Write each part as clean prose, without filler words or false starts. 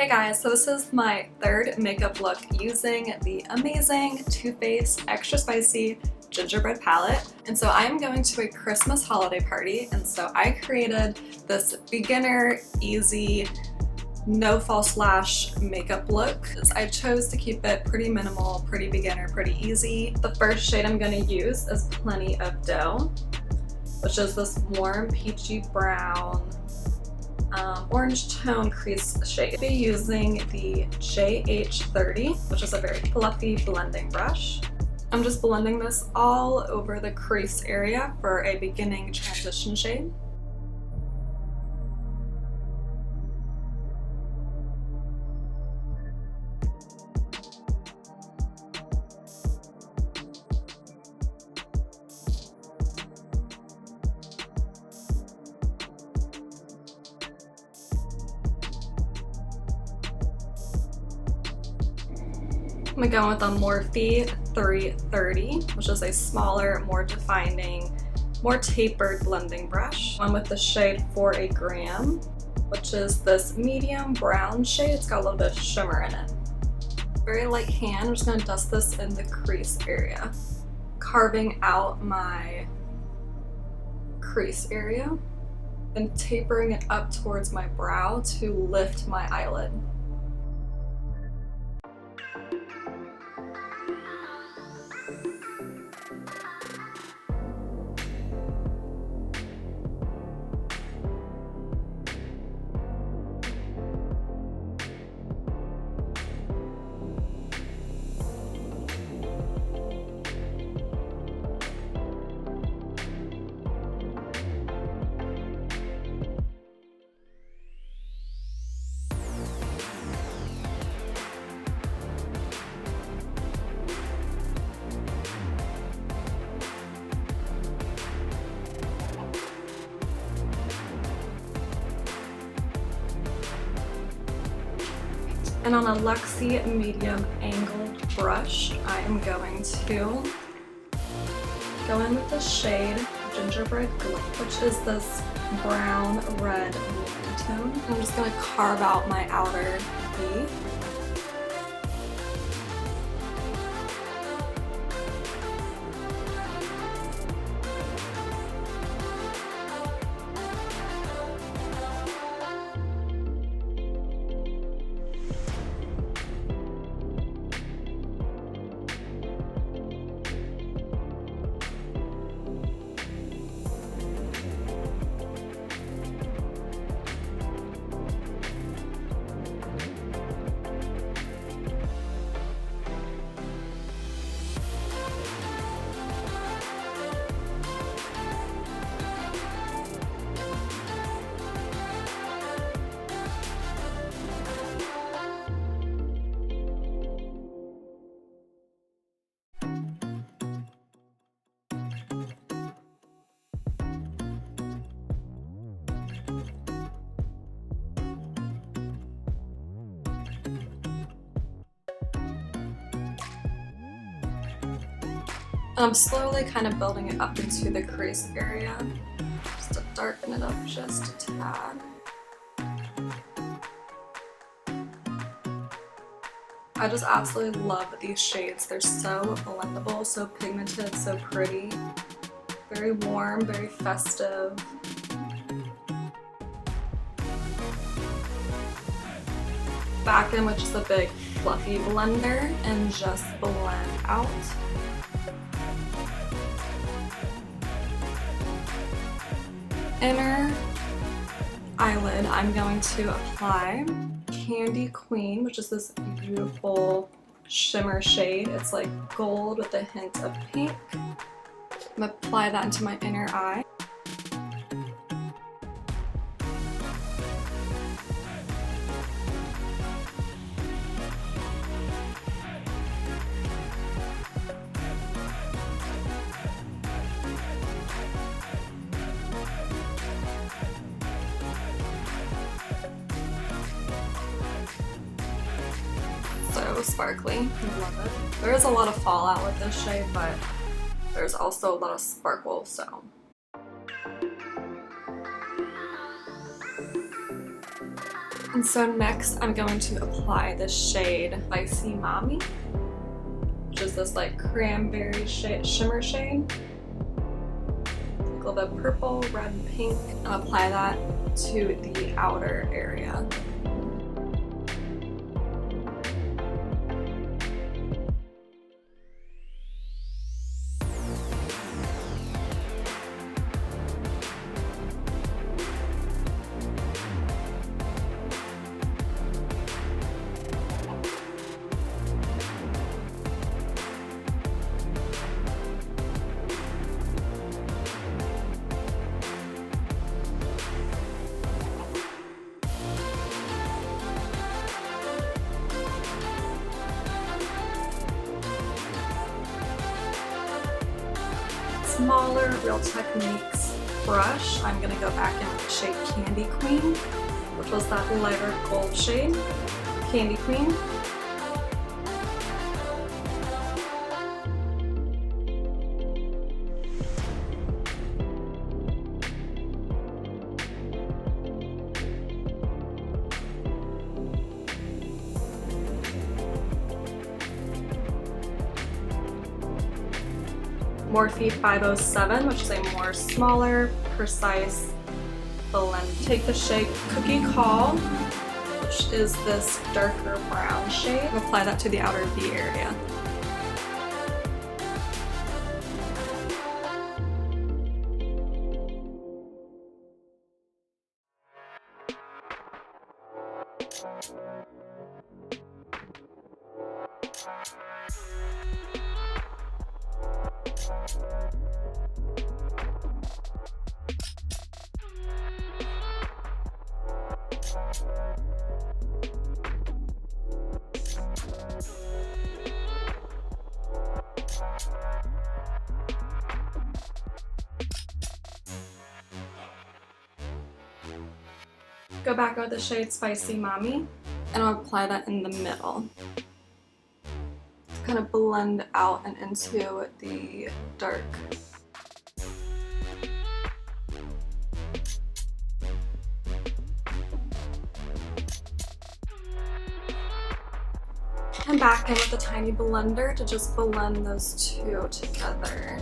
Hey guys, so this is my third makeup look using the amazing Too Faced Extra Spicy Gingerbread Palette. And so I'm going to a Christmas holiday party, and so I created this beginner, easy, no false lash makeup look. I chose to keep it pretty minimal, pretty beginner, pretty easy. The first shade I'm going to use is Plenty of Dough, which is this warm peachy brown orange tone crease shade. I'll be using the JH30, which is a very fluffy blending brush. I'm just blending this all over the crease area for a beginning transition shade. I'm gonna go with a Morphe 330, which is a smaller, more defining, more tapered blending brush. One with the shade 4 gram, which is this medium brown shade. It's got a little bit of shimmer in it. Very light hand. I'm just gonna dust this in the crease area, carving out my crease area and tapering it up towards my brow to lift my eyelid. And on a Luxie medium angled brush, I am going to go in with the shade Gingerbread Palette, which is this brown red warm tone. I'm just going to carve out my outer V. I'm slowly kind of building it up into the crease area, just to darken it up just a tad. I just absolutely love these shades. They're so blendable, so pigmented, so pretty. Very warm, very festive. Back in with just a big fluffy blender and just blend out. Inner eyelid, I'm going to apply Candy Queen, which is this beautiful shimmer shade. It's like gold with a hint of pink. I'm gonna apply that into my inner eye. So sparkly, I love it. There is a lot of fallout with this shade, but there's also a lot of sparkle, so And so next I'm going to apply the shade Spicy Mommy, which is this like cranberry shimmer shade. A little bit of purple, red, and pink, and apply that to the outer area. Smaller Real Techniques brush, I'm going to go back in with the shade Candy Queen, which was that lighter gold shade. Candy Queen. Morphe 507, which is a more smaller, precise blend. Take the shade Cookie Call, which is this darker brown shade, and apply that to the outer V area. Go back with the shade Spicy Mommy, and I'll apply that in the middle. Kind of blend out and into the dark. And back in with a tiny blender to just blend those two together.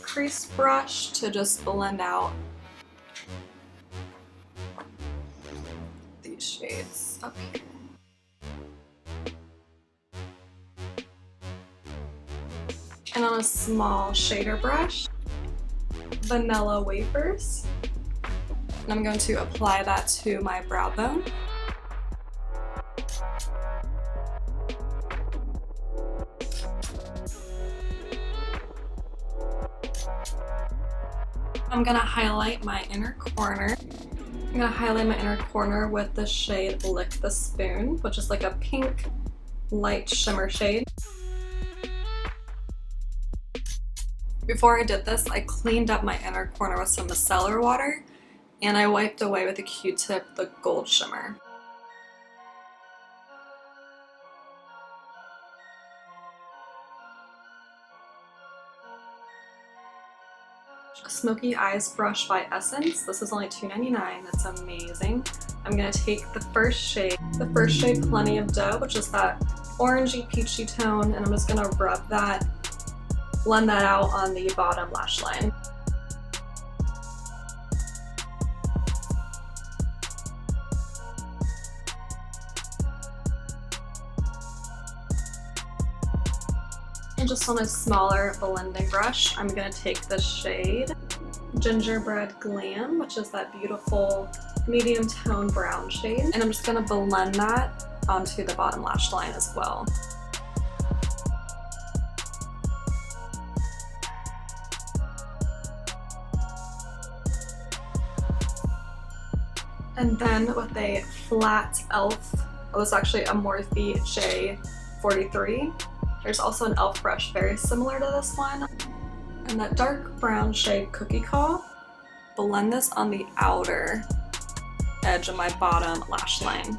Crease brush to just blend out these shades up here. And on a small shader brush, Vanilla Wafers. And I'm going to apply that to my brow bone. I'm going to highlight my inner corner. I'm going to highlight my inner corner with the shade Lick the Spoon, which is like a pink light shimmer shade. Before I did this, I cleaned up my inner corner with some micellar water, and I wiped away with a Q-tip the gold shimmer. A Smoky Eyes brush by Essence. This is only $2.99. That's amazing. I'm going to take the first shade Plenty of Dough, which is that orangey peachy tone, and I'm just going to rub that, blend that out on the bottom lash line. And just on a smaller blending brush, I'm going to take the shade Gingerbread Glam, which is that beautiful medium tone brown shade, and I'm just going to blend that onto the bottom lash line as well. And then with a flat e.l.f., oh, this is actually a Morphe J43. There's also an e.l.f. brush very similar to this one. And that dark brown shade Cookie Call, blend this on the outer edge of my bottom lash line.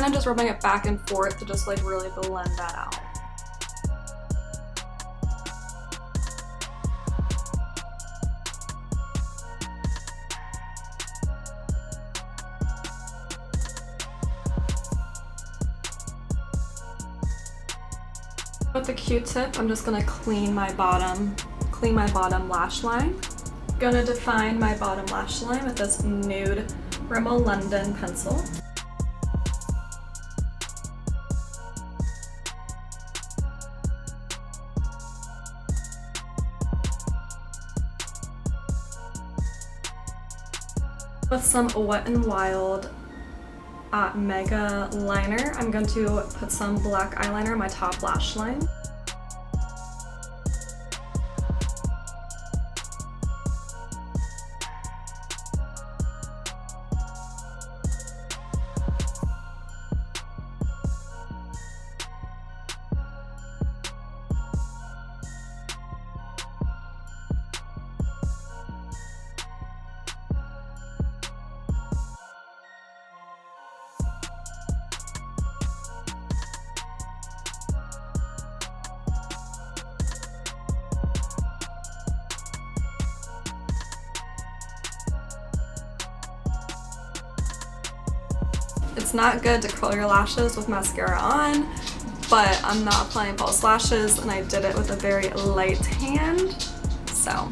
kind of just rubbing it back and forth to just like really blend that out. With the Q-tip, I'm just gonna clean my bottom lash line. I'm gonna define my bottom lash line with this nude Rimmel London pencil. With some Wet n Wild Mega liner, I'm going to put some black eyeliner on my top lash line. It's not good to curl your lashes with mascara on, but I'm not applying false lashes and I did it with a very light hand, so